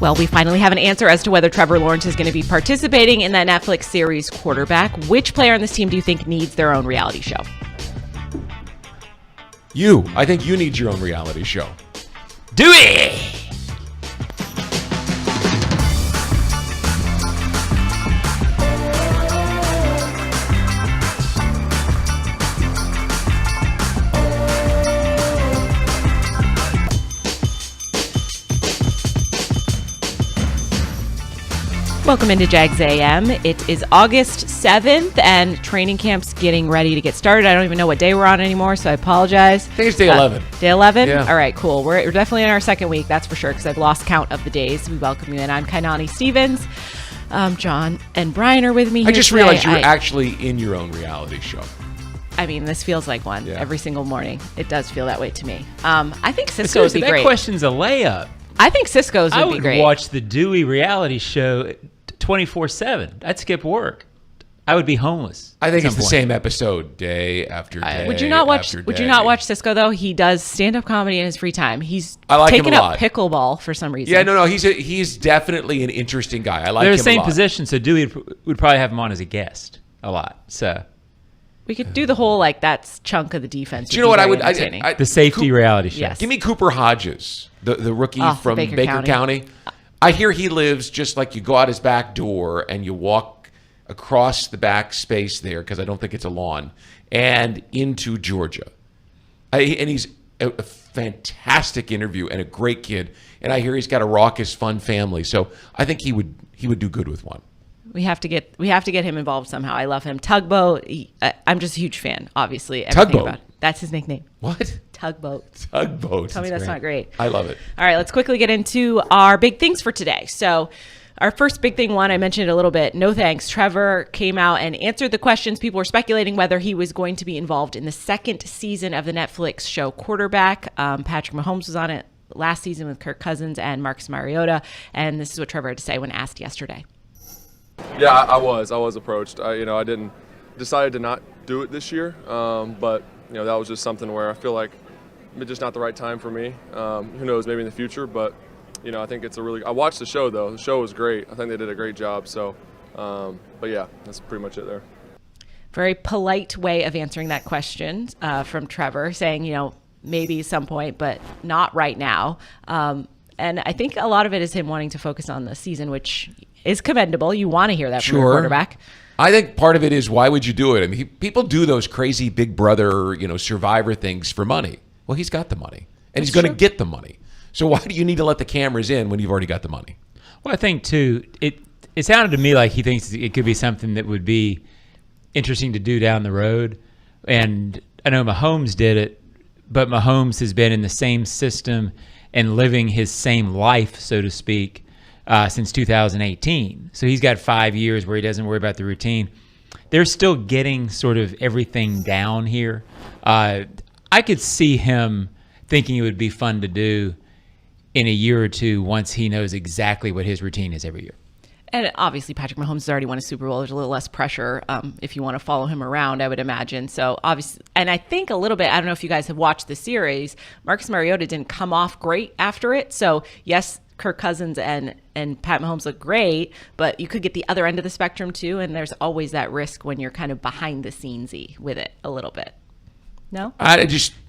Well, we finally have an answer as to whether Trevor Lawrence is going to be participating in that Netflix series Quarterback. Which player on this team do you think needs their own reality show? You. I think you need your own reality show. Do it! Welcome into Jags A.M. It is August 7th, and training camp's getting ready to get started. I don't even know what day we're on anymore, so I apologize. I think it's day 11. Day 11? Yeah. All right, cool. We're definitely in our second week, that's for sure, because I've lost count of the days. We welcome you in. I'm Kainani Stevens. John and Brian are with me here I just today. realized you're actually in your own reality show. I mean, this feels like one every single morning. It does feel that way to me. I think But Cisco would be seriously, great. that question's a layup. I think Cisco's would be great. I would watch the Dewey reality show 24/7. I'd skip work. I would be homeless. I think at it's some the point. same episode day after day. Would you not watch? after Would you day. not watch Cisco though? He does stand-up comedy in his free time. He's I like him taken a up lot. pickleball for some reason. Yeah, no. He's definitely an interesting guy. I like They're him the same a lot. position, so Dewey would probably have him on as a guest a lot. So We could do the whole like that's chunk of the defense. Do you know what I would? the safety reality show. Yes. Give me Cooper Hodges, the rookie from Baker Baker County. I hear he lives just like you go out his back door and you walk across the back space there, because I don't think it's a lawn, and into Georgia. And he's a fantastic interview and a great kid. And I hear he's got a raucous, fun family. So I think he would do good with one. We have to get him involved somehow. I love him. Tugboat. I'm just a huge fan. Obviously, everything Tugboat? about it. That's his nickname. What? Tugboat. Tugboat. Tell me that's not great. I love it. All right, let's quickly get into our big things for today. So our first big thing, I mentioned it a little bit. No thanks. Trevor came out and answered the questions. People were speculating whether he was going to be involved in the second season of the Netflix show Quarterback. Patrick Mahomes was on it last season with Kirk Cousins and Marcus Mariota. And this is what Trevor had to say when asked yesterday. Yeah, I was approached. I decided to not do it this year, but that was just something where I feel like it's just not the right time for me. Who knows, maybe in the future, but I think it's I watched the show though. The show was great. I think they did a great job. So, but yeah, that's pretty much it there. Very polite way of answering that question from Trevor, saying, maybe at some point, but not right now. And I think a lot of it is him wanting to focus on the season, which is commendable. You want to hear that from your quarterback. I think part of it is, why would you do it? I mean, people do those crazy Big Brother, Survivor things for money. Well, he's got the money, and he's going to get the money. So why do you need to let the cameras in when you've already got the money? Well, I think too, it sounded to me like he thinks it could be something that would be interesting to do down the road. And I know Mahomes did it, but Mahomes has been in the same system and living his same life, so to speak, since 2018. So he's got 5 years where he doesn't worry about the routine. They're still getting sort of everything down here. I could see him thinking it would be fun to do in a year or two once he knows exactly what his routine is every year. And obviously, Patrick Mahomes has already won a Super Bowl. There's a little less pressure if you want to follow him around, I would imagine. So obviously, and I think a little bit, I don't know if you guys have watched the series, Marcus Mariota didn't come off great after it. So yes, Kirk Cousins and Pat Mahomes look great, but you could get the other end of the spectrum too. And there's always that risk when you're kind of behind the scenes-y with it a little bit. No?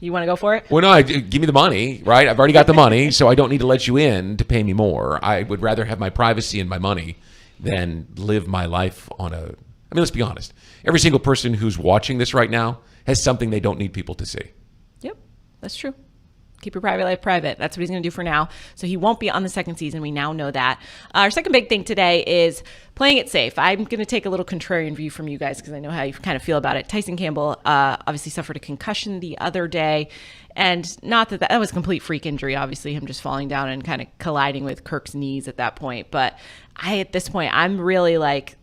You want to go for it? Well, no, give me the money, right? I've already got the money, so I don't need to let you in to pay me more. I would rather have my privacy and my money than live my life on let's be honest. Every single person who's watching this right now has something they don't need people to see. Yep, that's true. Keep your private life private. That's what he's going to do for now. So he won't be on the second season. We now know that. Our second big thing today is playing it safe. I'm going to take a little contrarian view from you guys because I know how you kind of feel about it. Tyson Campbell obviously suffered a concussion the other day. And not that was a complete freak injury, obviously, him just falling down and kind of colliding with Kirk's knees at that point. But at this point, I'm really like,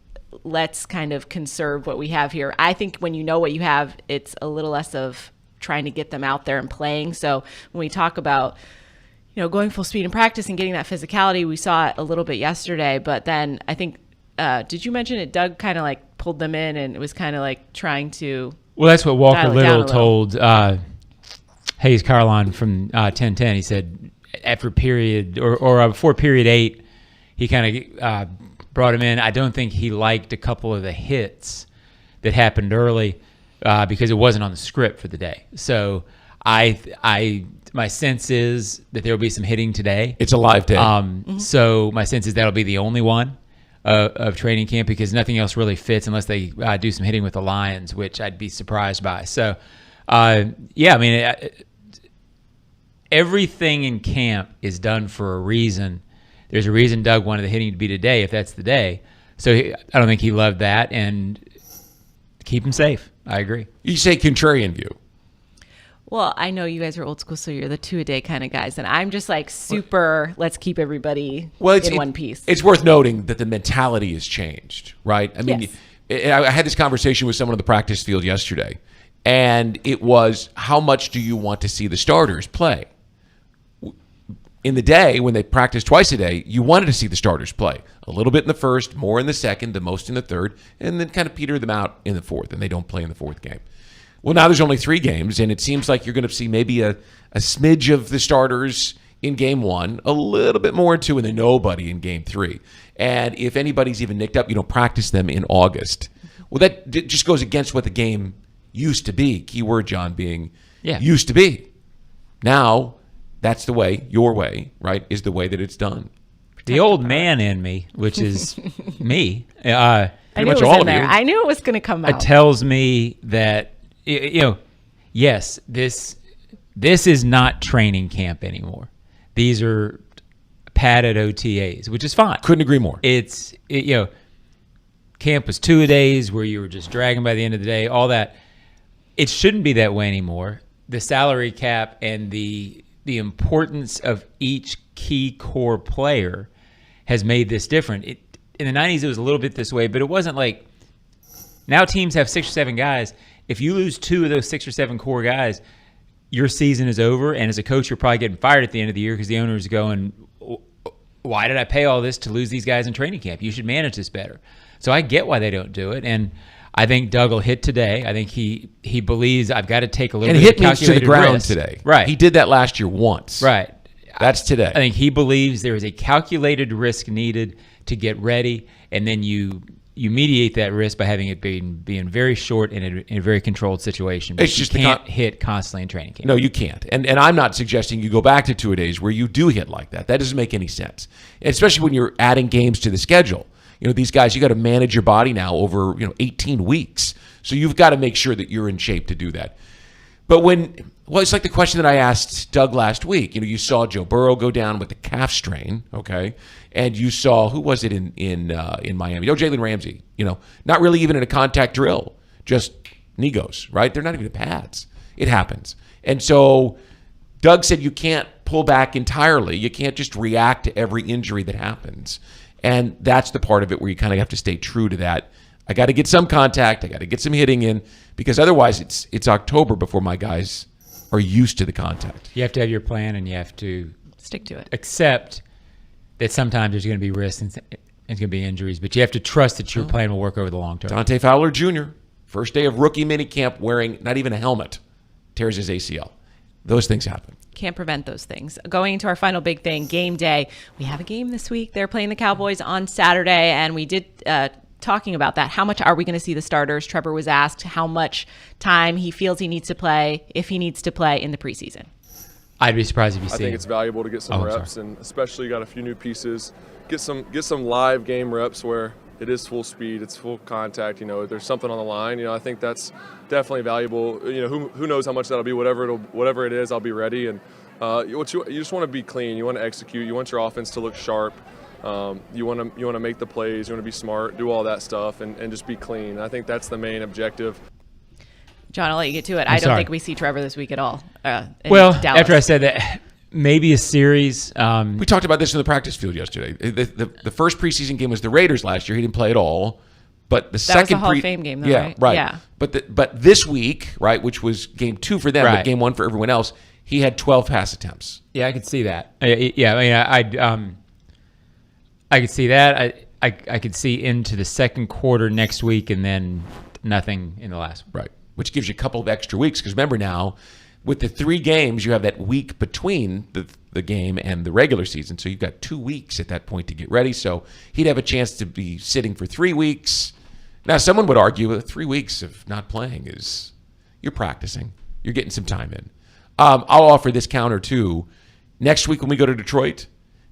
let's kind of conserve what we have here. I think when you know what you have, it's a little less of trying to get them out there and playing. So when we talk about, going full speed in practice and getting that physicality, we saw it a little bit yesterday. But then I think, did you mention it? Doug kind of like pulled them in and it was kind of like trying to. Well, that's what Walker Little told Hayes Carlon from 1010. He said after period or before period 8, he kind of brought him in. I don't think he liked a couple of the hits that happened early because it wasn't on the script for the day. So my sense is that there will be some hitting today. It's a live day. So my sense is that'll be the only one of training camp because nothing else really fits unless they do some hitting with the Lions, which I'd be surprised by. So, everything in camp is done for a reason. There's a reason Doug wanted the hitting to be today, if that's the day. So I don't think he loved that, and keep him safe. I agree. You say contrarian view. Well, I know you guys are old school, so you're the 2-a-day kind of guys, and I'm just like super. Let's keep everybody in one piece. It's worth noting that the mentality has changed, right? I mean, yes. I had this conversation with someone on the practice field yesterday, and it was, how much do you want to see the starters play? In the day, when they practiced twice a day, you wanted to see the starters play. A little bit in the first, more in the second, the most in the third, and then kind of peter them out in the fourth, and they don't play in the fourth game. Well, now there's only 3 games, and it seems like you're going to see maybe a smidge of the starters in game 1, a little bit more in 2, and then nobody in game 3. And if anybody's even nicked up, you don't practice them in August. Well, that just goes against what the game used to be. Key word, John, being used to be. Now, that's the way, your way, right, is the way that it's done. The old man in me, which is me, I knew it was in there. I knew it was going to come out. It tells me that, yes, this is not training camp anymore. These are padded OTAs, which is fine. Couldn't agree more. Camp was 2-a-days where you were just dragging by the end of the day, all that. It shouldn't be that way anymore. The salary cap and the importance of each key core player has made this different. In the 90s, it was a little bit this way, but it wasn't like now teams have 6 or 7 guys. If you lose 2 of those 6 or 7 core guys, your season is over. And as a coach, you're probably getting fired at the end of the year because the owner is going, why did I pay all this to lose these guys in training camp? You should manage this better. So I get why they don't do it. And I think Doug will hit today. I think he believes I've got to take a little bit of calculated risk. And hit means to the ground today. Right. He did that last year once. Right. That's today. I think he believes there is a calculated risk needed to get ready, and then you mediate that risk by having it being very short and in a very controlled situation. But you can't hit constantly in training camp. No, you can't. And I'm not suggesting you go back to 2-a-days where you do hit like that. That doesn't make any sense, especially when you're adding games to the schedule. These guys, you got to manage your body now over 18 weeks. So you've got to make sure that you're in shape to do that. But it's like the question that I asked Doug last week. You saw Joe Burrow go down with the calf strain, okay? And you saw, who was it in Miami? Jalen Ramsey, not really even in a contact drill, just knee goes, right? They're not even in pads. It happens. And so Doug said you can't pull back entirely. You can't just react to every injury that happens. And that's the part of it where you kind of have to stay true to that. I got to get some contact. I got to get some hitting in because otherwise it's October before my guys are used to the contact. You have to have your plan and you have to stick to it. Accept that sometimes there's going to be risks and there's going to be injuries, but you have to trust that your plan will work over the long term. Dante Fowler Jr., first day of rookie minicamp wearing not even a helmet, tears his ACL. Those things happen. Can't prevent those things. Going into our final big thing, game day. We have a game this week. They're playing the Cowboys on Saturday, and we did talking about that. How much are we going to see the starters? Trevor was asked how much time he feels he needs to play, if he needs to play in the preseason. I'd be surprised if you see. I think it's valuable to get some reps, and especially got a few new pieces. Get some live game reps where it is full speed, it's full contact. There's something on the line. I think that's definitely valuable. Who knows how much that'll be? Whatever it is, I'll be ready. And you just want to be clean. You want to execute. You want your offense to look sharp. You want to make the plays. You want to be smart. Do all that stuff and just be clean. I think that's the main objective. John, I'll let you get to it. I don't think we see Trevor this week at all. Dallas. After I said that, maybe a series. We talked about this in the practice field yesterday. The first preseason game was the Raiders last year. He didn't play at all. But the second was a Hall of Fame game, though, right? Right. Yeah. But this week, right, which was game 2 for them, but game 1 for everyone else, he had 12 pass attempts. Yeah, I could see that. Yeah, I mean, I could see that. I could see into the second quarter next week, and then nothing in the last one. Right. Which gives you a couple of extra weeks because remember now, with the 3 games, you have that week between the game and the regular season. So you've got 2 weeks at that point to get ready. So he'd have a chance to be sitting for 3 weeks. Now, someone would argue that 3 weeks of not playing is you're practicing. You're getting some time in. I'll offer this counter, too. Next week when we go to Detroit,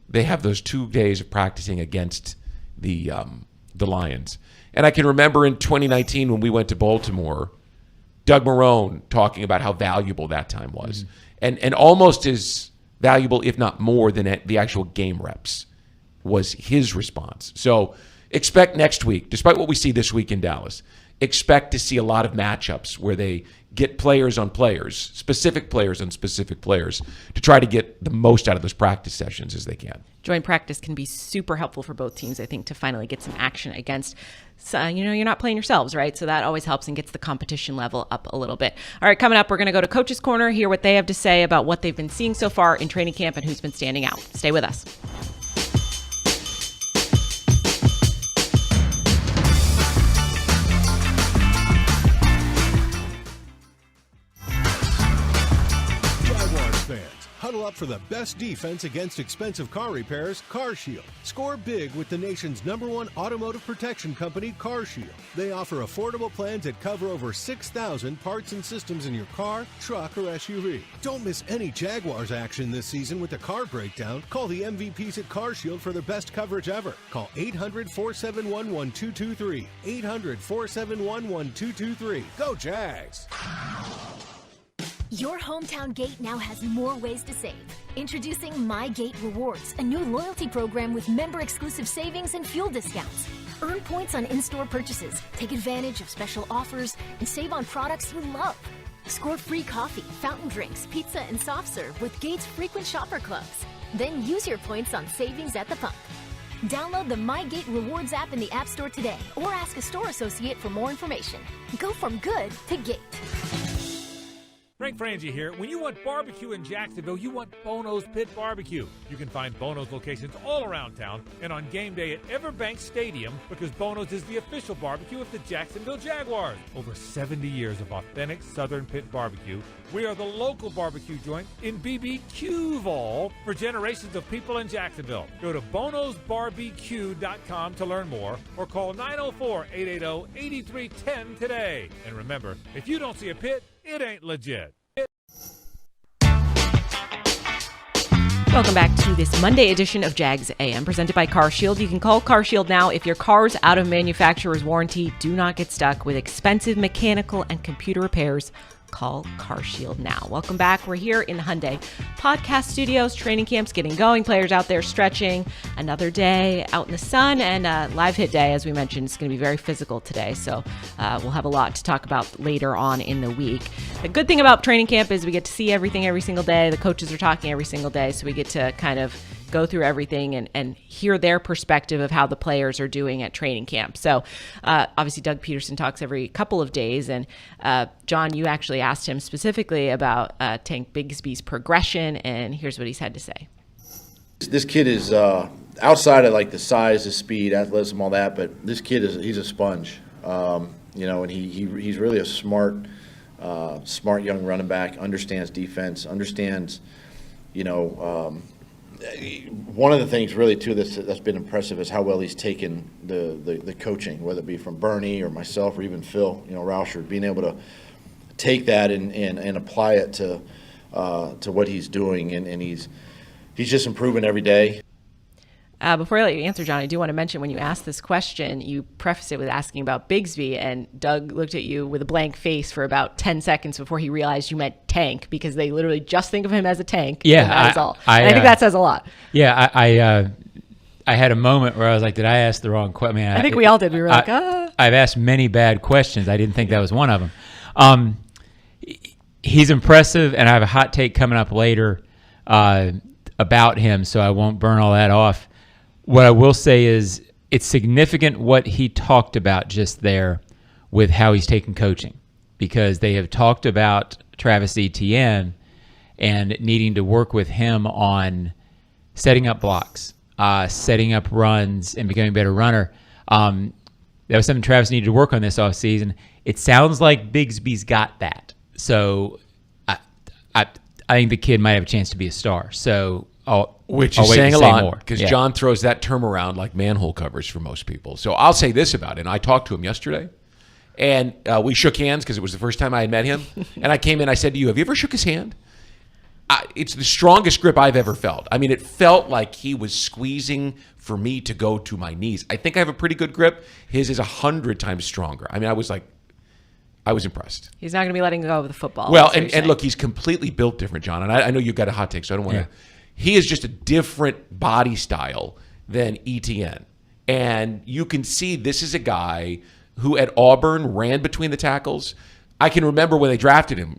they have those 2 days of practicing against the Lions. And I can remember in 2019 when we went to Baltimore, Doug Marrone talking about how valuable that time was. And almost as valuable, if not more, than the actual game reps was his response. So expect next week, despite what we see this week in Dallas, expect to see a lot of matchups where they get players on players, specific players on specific players, to try to get the most out of those practice sessions as they can. Joint practice can be super helpful for both teams, I think, to finally get some action against, you're not playing yourselves, right? So that always helps and gets the competition level up a little bit. All right, coming up, we're going to go to Coach's Corner, hear what they have to say about what they've been seeing so far in training camp and who's been standing out. Stay with us. Huddle up for the best defense against expensive car repairs, CarShield. Score big with the nation's #1 automotive protection company, CarShield. They offer affordable plans that cover over 6,000 parts and systems in your car, truck, or SUV. Don't miss any Jaguars action this season with a car breakdown. Call the MVPs at CarShield for their best coverage ever. Call 800-471-1223. 800-471-1223. Go Jags! Your hometown gate now has more ways to save. Introducing My Gate Rewards, a new loyalty program with member-exclusive savings and fuel discounts. Earn points on in-store purchases, take advantage of special offers, and save on products you love. Score free coffee, fountain drinks, pizza, and soft serve with Gates frequent shopper clubs. Then use your points on savings at the pump. Download the My Gate Rewards app in the App Store today or ask a store associate for more information. Go from good to Gate. Frank Frangie here. When you want barbecue in Jacksonville, you want Bono's Pit Barbecue. You can find Bono's locations all around town and on game day at Everbank Stadium because Bono's is the official barbecue of the Jacksonville Jaguars. Over 70 years of authentic Southern Pit Barbecue. We are the local barbecue joint in BBQval for generations of people in Jacksonville. Go to bonosbarbq.com to learn more or call 904-880-8310 today. And remember, if you don't see a pit, it ain't legit. Welcome back to this Monday edition of Jags A.M. presented by CarShield. You can call CarShield now if your car's out of manufacturer's warranty. Do not get stuck with expensive mechanical and computer repairs. Call CarShield now. Welcome back. We're here in the Hyundai Podcast Studios. Training camp's getting going. Players out there stretching. Another day out in the sun and live hit day, as we mentioned. It's going to be very physical today, so we'll have a lot to talk about later on in the week. The good thing about training camp is we get to see everything every single day. The coaches are talking every single day, so we get to kind of go through everything and hear their perspective of how the players are doing at training camp. So obviously Doug Peterson talks every couple of days. And John, you actually asked him specifically about Tank Bigsby's progression, and here's what he's had to say. This kid is outside of like the size, the speed, athleticism, all that, but this kid he's a sponge. And he's really a smart young running back, understands defense, understands, one of the things really too that's been impressive is how well he's taken the coaching, whether it be from Bernie or myself or even Phil, Rauscher, being able to take that and apply it to what he's doing, and he's just improving every day. Before I let you answer, John, I do want to mention when you asked this question, you prefaced it with asking about Bigsby, and Doug looked at you with a blank face for about 10 seconds before he realized you meant tank, because they literally just think of him as a tank. Yeah, that is all. I think that says a lot. Yeah, I had a moment where I was like, did I ask the wrong question? I think we all did. We were like, I've asked many bad questions. I didn't think that was one of them. He's impressive, and I have a hot take coming up later about him, so I won't burn all that off. What I will say is it's significant what he talked about just there with how he's taking coaching, because they have talked about Travis Etienne and needing to work with him on setting up blocks, setting up runs, and becoming a better runner. That was something Travis needed to work on this offseason. It sounds like Bigsby's got that. So I think the kid might have a chance to be a star. So Which I'll is wait saying to a say lot more. because Yeah. John throws that term around like manhole covers for most people. So I'll say this about it. And I talked to him yesterday, and we shook hands because it was the first time I had met him. And I came in, I said to you, have you ever shook his hand? It's the strongest grip I've ever felt. I mean, it felt like he was squeezing for me to go to my knees. I think I have a pretty good grip. His is 100 times stronger. I mean, I was impressed. He's not going to be letting go of the football. Well, that's what and you're look, he's completely built different, John. And I know you've got a hot take, so I don't want to. Yeah. He is just a different body style than ETN. And you can see this is a guy who at Auburn ran between the tackles. I can remember when they drafted him,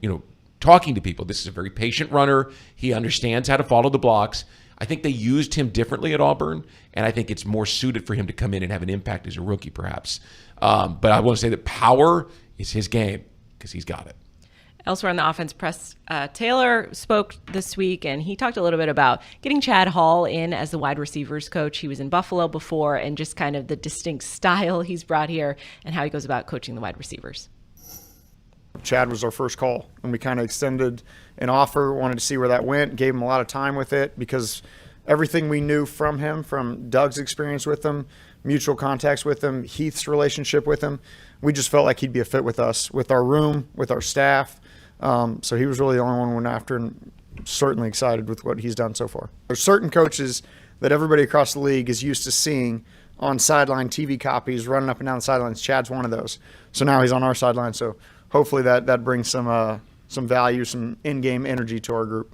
talking to people. This is a very patient runner. He understands how to follow the blocks. I think they used him differently at Auburn, and I think it's more suited for him to come in and have an impact as a rookie, perhaps. But I want to say that power is his game because he's got it. Elsewhere in the offense press, Taylor spoke this week, and he talked a little bit about getting Chad Hall in as the wide receivers coach. He was in Buffalo before, and just kind of the distinct style he's brought here and how he goes about coaching the wide receivers. Chad was our first call, and we kind of extended an offer, wanted to see where that went, gave him a lot of time with it because everything we knew from him, from Doug's experience with him, mutual contacts with him, Heath's relationship with him, we just felt like he'd be a fit with us, with our room, with our staff. So he was really the only one we went after, and certainly excited with what he's done so far. There's certain coaches that everybody across the league is used to seeing on sideline TV copies running up and down the sidelines. Chad's one of those. So now he's on our sideline. So hopefully that brings some value, some in-game energy to our group.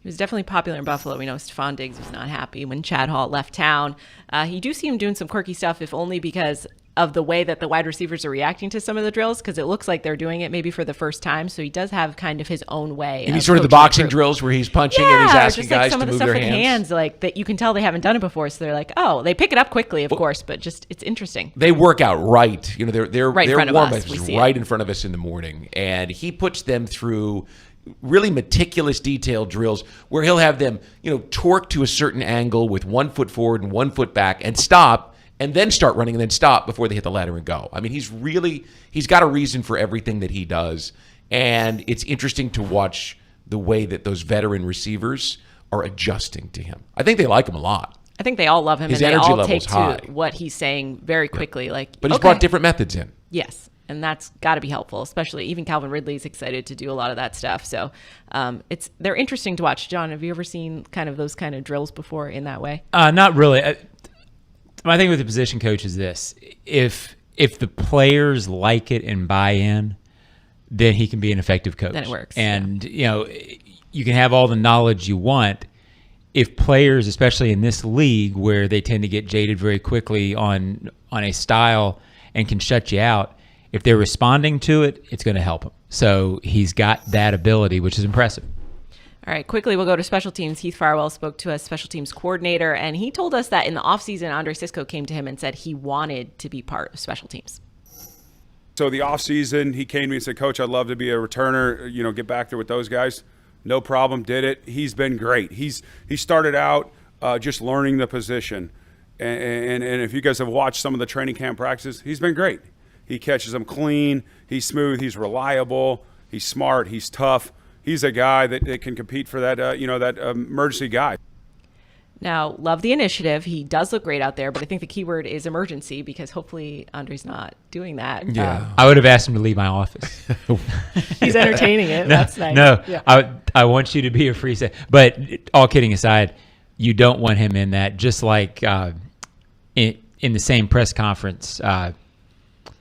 He was definitely popular in Buffalo. We know Stephon Diggs was not happy when Chad Hall left town. You do see him doing some quirky stuff, if only because of the way that the wide receivers are reacting to some of the drills, because it looks like they're doing it maybe for the first time. So he does have kind of his own way. And he's sort of the boxing drills where he's punching and he's asking just guys some to of the move stuff their with hands. like that you can tell they haven't done it before. So they're like, oh, they pick it up quickly, of course, but just it's interesting. They work out right. They're Right in front of warm us. We see right it. in front of us in the morning, and he puts them through really meticulous, detailed drills where he'll have them, torque to a certain angle with 1 foot forward and 1 foot back and stop, and then start running and then stop before they hit the ladder and go. I mean, he's got a reason for everything that he does, and it's interesting to watch the way that those veteran receivers are adjusting to him. I think they like him a lot. I think they all love him, His and they energy all level's take high. to what he's saying very quickly. But he's brought different methods in. Yes, and that's got to be helpful, especially even Calvin Ridley's excited to do a lot of that stuff. So they're interesting to watch. John, have you ever seen kind of those kind of drills before in that way? Not really. My thing with the position coach is this: if the players like it and buy in, then he can be an effective coach. Then it works. And you can have all the knowledge you want. If players, especially in this league where they tend to get jaded very quickly on a style and can shut you out, if they're responding to it, it's going to help him. So he's got that ability, which is impressive. All right, quickly, we'll go to special teams. Heath Farwell spoke to us, special teams coordinator, and he told us that in the offseason, Andre Cisco came to him and said he wanted to be part of special teams. So the offseason, he came to me and said, Coach, I'd love to be a returner, get back there with those guys. No problem, did it. He's been great. He started out just learning the position. And if you guys have watched some of the training camp practices, he's been great. He catches them clean. He's smooth. He's reliable. He's smart. He's tough. He's a guy that can compete for that, that emergency guy. Now, love the initiative. He does look great out there, but I think the key word is emergency because hopefully Andre's not doing that. Yeah. I would have asked him to leave my office. He's entertaining it. That's nice. No, Yeah. I want you to be a free set. But all kidding aside, you don't want him in that. Just like in the same press conference,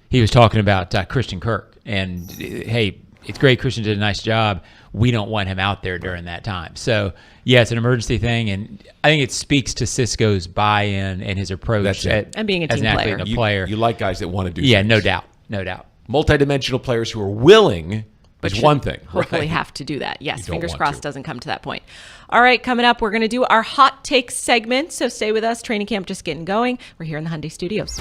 he was talking about Christian Kirk. And, hey, it's great Christian did a nice job. We don't want him out there during that time. So, yeah, it's an emergency thing. And I think it speaks to Cisco's buy-in and his approach and being a as team an player. athlete and a player. You like guys that want to do Yeah, things. no doubt. No doubt. Multidimensional players who are willing is one thing. Hopefully right? have to do that. Yes, You don't fingers want crossed to. doesn't come to that point. All right, coming up, we're going to do our hot take segment. So stay with us. Training camp just getting going. We're here in the Hyundai Studios.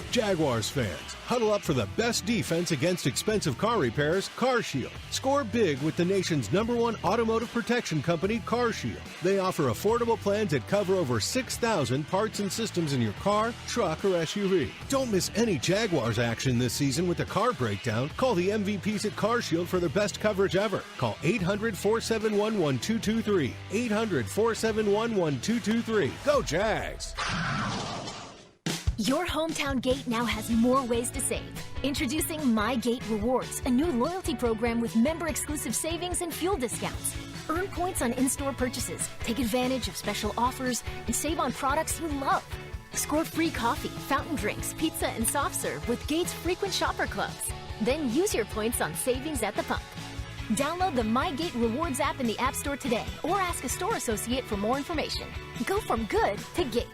Jaguars fans, Huddle up for the best defense against expensive car repairs, CarShield. Score big with the nation's #1 automotive protection company, CarShield. They offer affordable plans that cover over 6,000 parts and systems in your car, truck, or SUV. Don't miss any Jaguars action this season with a car breakdown. Call the MVPs at CarShield for the best coverage ever. Call 800-471-1223. 800-471-1223. Go Jags! Your hometown gate now has more ways to save. Introducing My Gate Rewards, a new loyalty program with member-exclusive savings and fuel discounts. Earn points on in-store purchases, take advantage of special offers, and save on products you love. Score free coffee, fountain drinks, pizza, and soft serve with Gate's frequent shopper clubs. Then use your points on savings at the pump. Download the My Gate Rewards app in the App Store today or ask a store associate for more information. Go from good to Gate.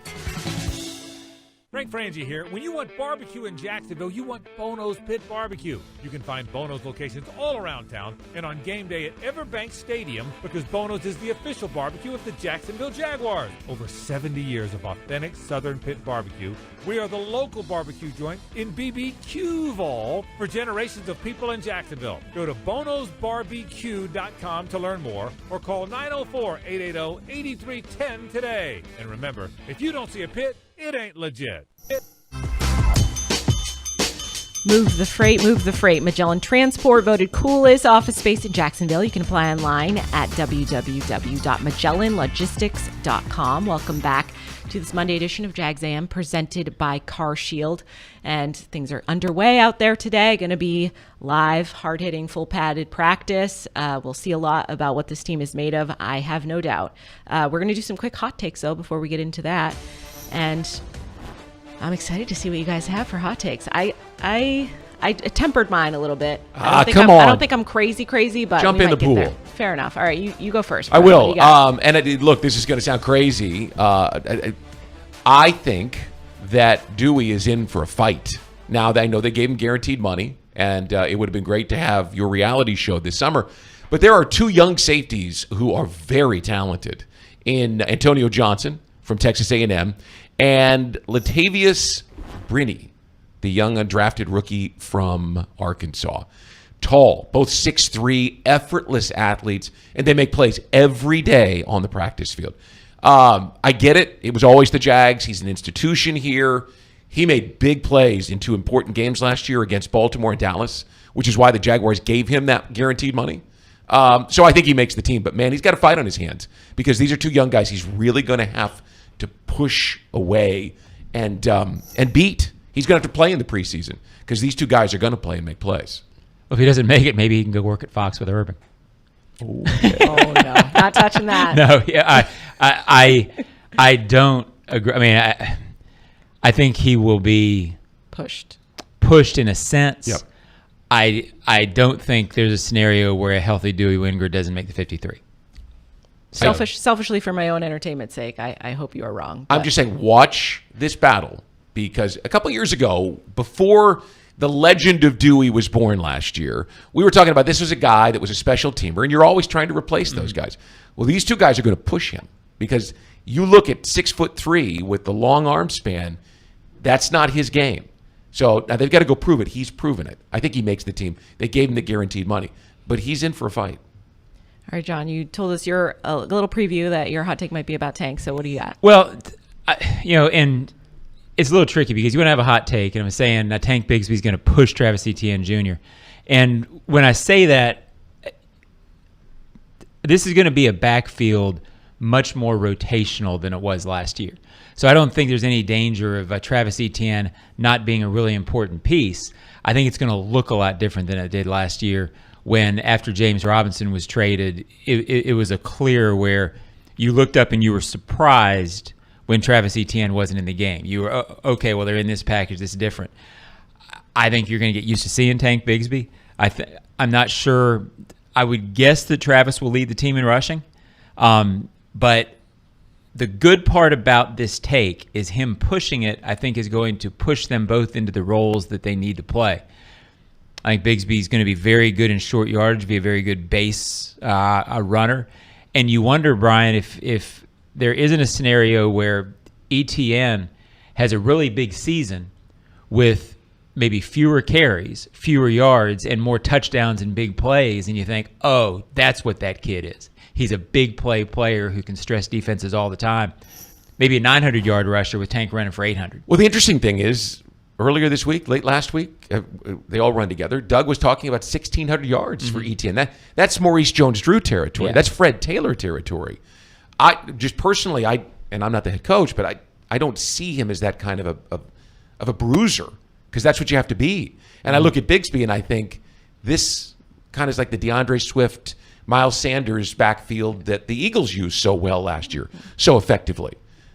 Frank Frangie here. When you want barbecue in Jacksonville, you want Bono's Pit Barbecue. You can find Bono's locations all around town and on game day at Everbank Stadium because Bono's is the official barbecue of the Jacksonville Jaguars. Over 70 years of authentic Southern Pit Barbecue. We are the local barbecue joint in BBQval for generations of people in Jacksonville. Go to bonosbarbq.com to learn more or call 904-880-8310 today. And remember, if you don't see a pit, it ain't legit. Move the freight. Magellan Transport voted coolest office space in Jacksonville. You can apply online at www.magellanlogistics.com. Welcome back to this Monday edition of Jags A.M. presented by CarShield. And things are underway out there today. Going to be live, hard-hitting, full-padded practice. We'll see a lot about what this team is made of, I have no doubt. We're going to do some quick hot takes, though, before we get into that. And I'm excited to see what you guys have for hot takes. I tempered mine a little bit. I don't think I'm crazy, but jump we in might the get pool. there. Fair enough. All right, you go first. I Brian. will. What do you got? Look, this is going to sound crazy. I think that Dewey is in for a fight. Now, I know they gave him guaranteed money, and it would have been great to have your reality show this summer. But there are two young safeties who are very talented in Antonio Johnson from Texas A&M and Latavius Brinney, the young undrafted rookie from Arkansas. Tall, both 6'3", effortless athletes, and they make plays every day on the practice field. I get it. It was always the Jags. He's an institution here. He made big plays in two important games last year against Baltimore and Dallas, which is why the Jaguars gave him that guaranteed money. So I think he makes the team. But, man, he's got a fight on his hands because these are two young guys he's really going to have to push away and beat. He's going to have to play in the preseason because these two guys are going to play and make plays. Well, if he doesn't make it, maybe he can go work at Fox with Urban. Oh, no. Not touching that. No, yeah, I don't agree. I mean, I think he will be pushed in a sense. Yep. I don't think there's a scenario where a healthy Dewey Wingard doesn't make the 53. Selfishly, for my own entertainment's sake, I hope you are wrong. I'm just saying, watch this battle because a couple years ago, before the legend of Dewey was born last year, we were talking about this was a guy that was a special teamer, and you're always trying to replace those guys. Well, these two guys are going to push him because you look at 6'3" with the long arm span, that's not his game. So now they've got to go prove it. He's proven it. I think he makes the team. They gave him the guaranteed money, but he's in for a fight. All right, John, you told us a little preview that your hot take might be about Tank. So what do you got? Well, and it's a little tricky because you want to have a hot take, and I'm saying that Tank Bigsby is going to push Travis Etienne Jr. And when I say that, this is going to be a backfield much more rotational than it was last year. So I don't think there's any danger of Travis Etienne not being a really important piece. I think it's going to look a lot different than it did last year when, after James Robinson was traded, it was a clear where you looked up and you were surprised when Travis Etienne wasn't in the game. You were, okay, well, they're in this package. This is different. I think you're going to get used to seeing Tank Bigsby. I'm not sure. I would guess that Travis will lead the team in rushing. But the good part about this take is him pushing it, I think, is going to push them both into the roles that they need to play. I think Bigsby is going to be very good in short yardage, be a very good base runner. And you wonder, Brian, if there isn't a scenario where Etienne has a really big season with maybe fewer carries, fewer yards, and more touchdowns and big plays, and you think, oh, that's what that kid is. He's a big play player who can stress defenses all the time. Maybe a 900-yard rusher with Tank running for 800. Well, the interesting thing is, earlier this week, late last week, they all run together. Doug was talking about 1,600 yards for ETN. That's Maurice Jones-Drew territory. Yeah. That's Fred Taylor territory. I just personally, and I'm not the head coach, but I don't see him as that kind of a bruiser, because that's what you have to be. And I look at Bigsby and I think this kind of is like the DeAndre Swift, Miles Sanders backfield that the Eagles used so well last year, so effectively.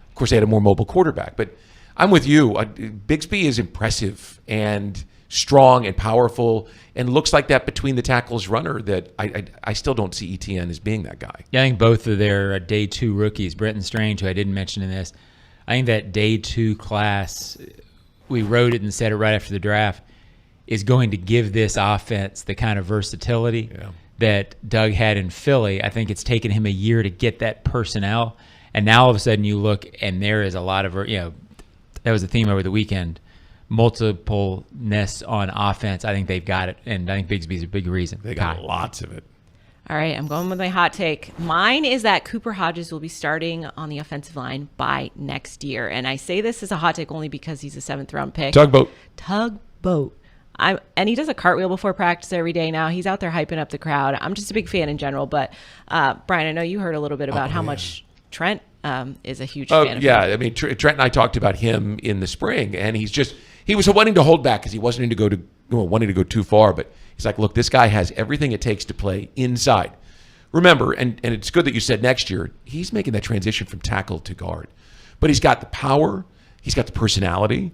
Of course, they had a more mobile quarterback, but I'm with you. Bigsby is impressive and strong and powerful, and looks like that between the tackles runner that I still don't see ETN as being that guy. Yeah, I think both of their day 2 rookies, Brenton Strange, who I didn't mention in this, I think that day 2 class, we wrote it and said it right after the draft, is going to give this offense the kind of versatility that Doug had in Philly. I think it's taken him a year to get that personnel, and now all of a sudden you look and there is a lot of, that was the theme over the weekend, multipleness on offense. I think they've got it, and I think Bigsby's a big reason. They got lots of it. All right, I'm going with my hot take. Mine is that Cooper Hodges will be starting on the offensive line by next year. And I say this as a hot take only because he's a 7th-round pick. Tugboat. And he does a cartwheel before practice every day now. He's out there hyping up the crowd. I'm just a big fan in general. But, Brian, I know you heard a little bit about how much Trent is a huge fan of him. I mean, Trent and I talked about him in the spring, and he was wanting to hold back because he wasn't wanting to go too far, but he's like, look, this guy has everything it takes to play inside. Remember, and it's good that you said next year, he's making that transition from tackle to guard. But he's got the power, he's got the personality,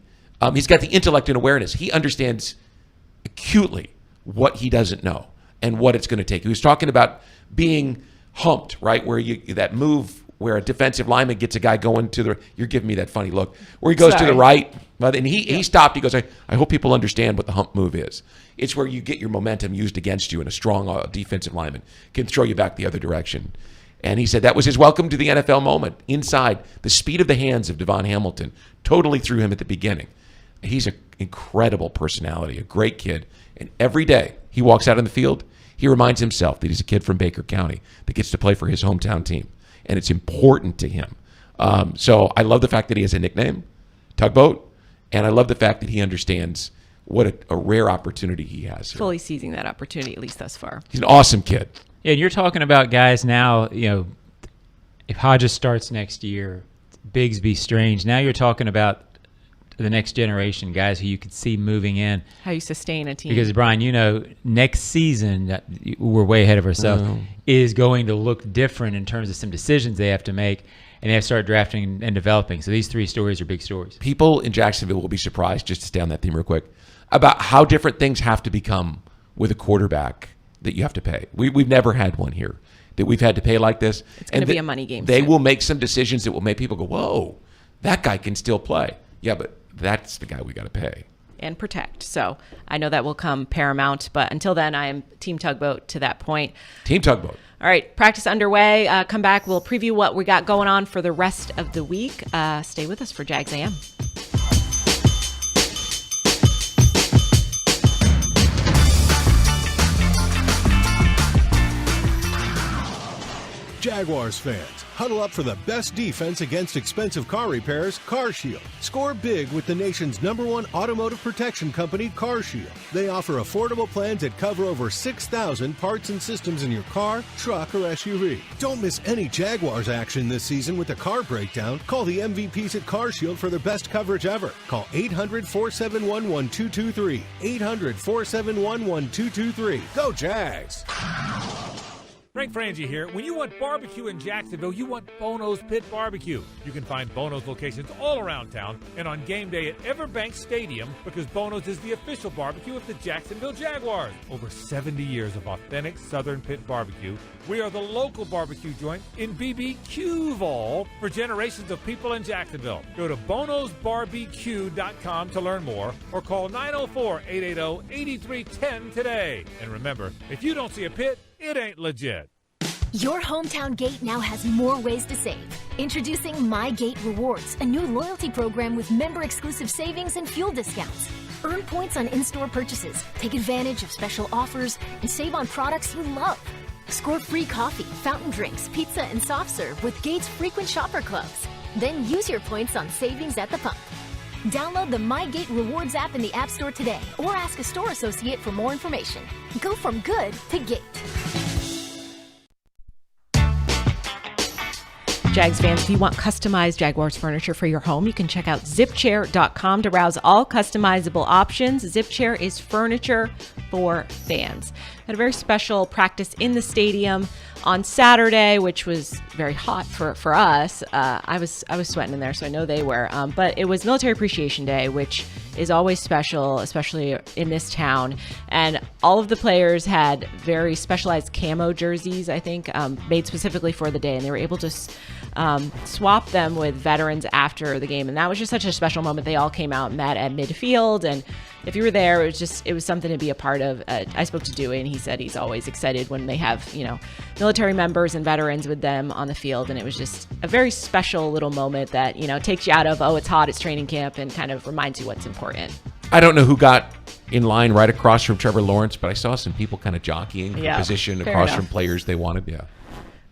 he's got the intellect and awareness. He understands acutely what he doesn't know and what it's going to take. He was talking about being humped, right, where that move where a defensive lineman gets a guy going to the, you're giving me that funny look, where he goes to the right, and he stopped. He goes, I hope people understand what the hump move is. It's where you get your momentum used against you, and a strong defensive lineman can throw you back the other direction. And he said that was his welcome to the NFL moment. Inside, the speed of the hands of Devon Hamilton totally threw him at the beginning. He's an incredible personality, a great kid. And every day he walks out on the field, he reminds himself that he's a kid from Baker County that gets to play for his hometown team. And it's important to him. So I love the fact that he has a nickname, Tugboat, and I love the fact that he understands what a rare opportunity he has here. Fully seizing that opportunity, at least thus far. He's an awesome kid. Yeah, and you're talking about guys now, if Hodges starts next year, Bigsby, Strange, now you're talking about the next generation, guys who you could see moving in. How you sustain a team. Because, Brian, next season, we're way ahead of ourselves, is going to look different in terms of some decisions they have to make, and they have to start drafting and developing. So these 3 stories are big stories. People in Jacksonville will be surprised, just to stay on that theme real quick, about how different things have to become with a quarterback that you have to pay. We've never had one here that we've had to pay like this. It's going to be a money game. They will make some decisions that will make people go, whoa, that guy can still play. Yeah, but that's the guy we got to pay. And protect. So I know that will come paramount, but until then, I am Team Tugboat to that point. Team Tugboat. All right, practice underway. Come back. We'll preview what we got going on for the rest of the week. Stay with us for Jags A.M. Jaguars fans, huddle up for the best defense against expensive car repairs, CarShield. Score big with the nation's #1 automotive protection company, CarShield. They offer affordable plans that cover over 6,000 parts and systems in your car, truck, or SUV. Don't miss any Jaguars action this season with a car breakdown. Call the MVPs at CarShield for the best coverage ever. Call 800-471-1223. 800-471-1223. Go Jags! Frank Frangie here. When you want barbecue in Jacksonville, you want Bono's Pit Barbecue. You can find Bono's locations all around town and on game day at Everbank Stadium, because Bono's is the official barbecue of the Jacksonville Jaguars. Over 70 years of authentic Southern Pit Barbecue. We are the local barbecue joint in BBQval for generations of people in Jacksonville. Go to bonosbarbq.com to learn more, or call 904-880-8310 today. And remember, if you don't see a pit, it ain't legit. Your hometown gate now has more ways to save. Introducing My Gate Rewards, a new loyalty program with member-exclusive savings and fuel discounts. Earn points on in-store purchases, take advantage of special offers, and save on products you love. Score free coffee, fountain drinks, pizza, and soft serve with Gates Frequent Shopper Clubs. Then use your points on savings at the pump. Download the My Gate Rewards app in the App Store today or ask a store associate for more information. Go from good to Gate. Jags fans, if you want customized Jaguars furniture for your home, you can check out zipchair.com to browse all customizable options. Zipchair is furniture for fans. Had a very special practice in the stadium on Saturday, which was very hot for us. I was sweating in there, so I know they were. But it was Military Appreciation Day, which is always special, especially in this town. And all of the players had very specialized camo jerseys, I think, made specifically for the day, and they were able to swap them with veterans after the game. And that was just such a special moment. They all came out and met at midfield, and if you were there, it was something to be a part of. I spoke to Dewey, and he said he's always excited when they have, military members and veterans with them on the field. And it was just a very special little moment that, takes you out of, it's hot, it's training camp, and kind of reminds you what's important. I don't know who got in line right across from Trevor Lawrence, but I saw some people kind of jockeying for position across from players they wanted. Yeah.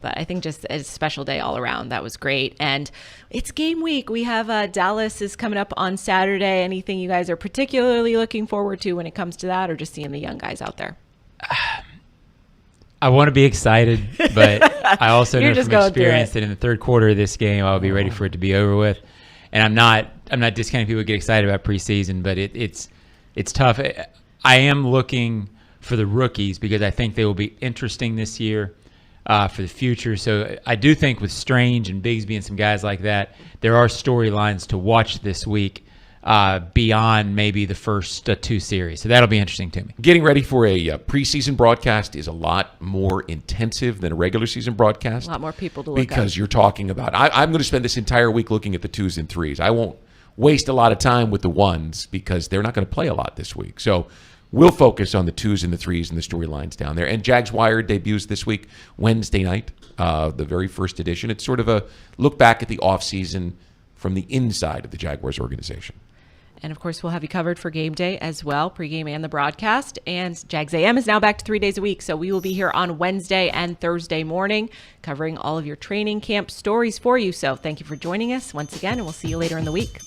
But I think just a special day all around. That was great. And it's game week. We have Dallas is coming up on Saturday. Anything you guys are particularly looking forward to when it comes to that, or just seeing the young guys out there? I want to be excited, but I also know just from going experience through it. that in the third quarter of this game, I'll be ready for it to be over with. And I'm not discounting people who get excited about preseason, but it's tough. I am looking for the rookies because I think they will be interesting this year. For the future. So I do think with Strange and Bigsby and some guys like that, there are storylines to watch this week beyond maybe the first two series. So that'll be interesting to me. Getting ready for a preseason broadcast is a lot more intensive than a regular season broadcast. A lot more people to look at. Because you're talking about, I'm going to spend this entire week looking at the 2s and 3s. I won't waste a lot of time with the 1s because they're not going to play a lot this week. So we'll focus on the 2s and the 3s and the storylines down there. And Jags Wired debuts this week, Wednesday night, the very first edition. It's sort of a look back at the offseason from the inside of the Jaguars organization. And, of course, we'll have you covered for game day as well, pregame and the broadcast. And Jags A.M. is now back to 3 days a week, so we will be here on Wednesday and Thursday morning covering all of your training camp stories for you. So thank you for joining us once again, and we'll see you later in the week.